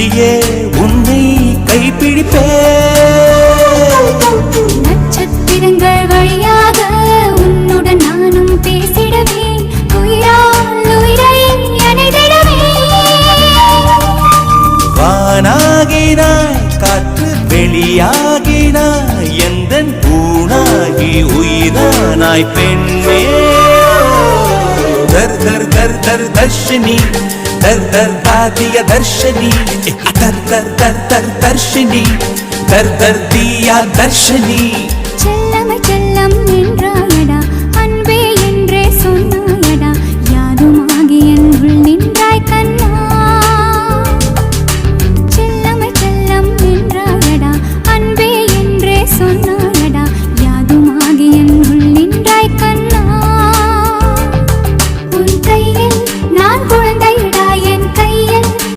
விழியே உன்னை கைப்பிடிப்பே. நட்சத்திரங்கள் வழியாக உன்னுடன் நானும் பேசிடவேன். உயிரால் உயிரை அணைதிடவே. வானாகினாய் காற்று வெளியாகினாய் எந்தன் பூனாகி உயிரானாய் பெண்ணே. தர் தர் தர் தர் தர்ஷினி दर दर दिया दर्शनी दर दर दर दर दर्शनी दर दर दिया दर्शनी चल्लम चल्लम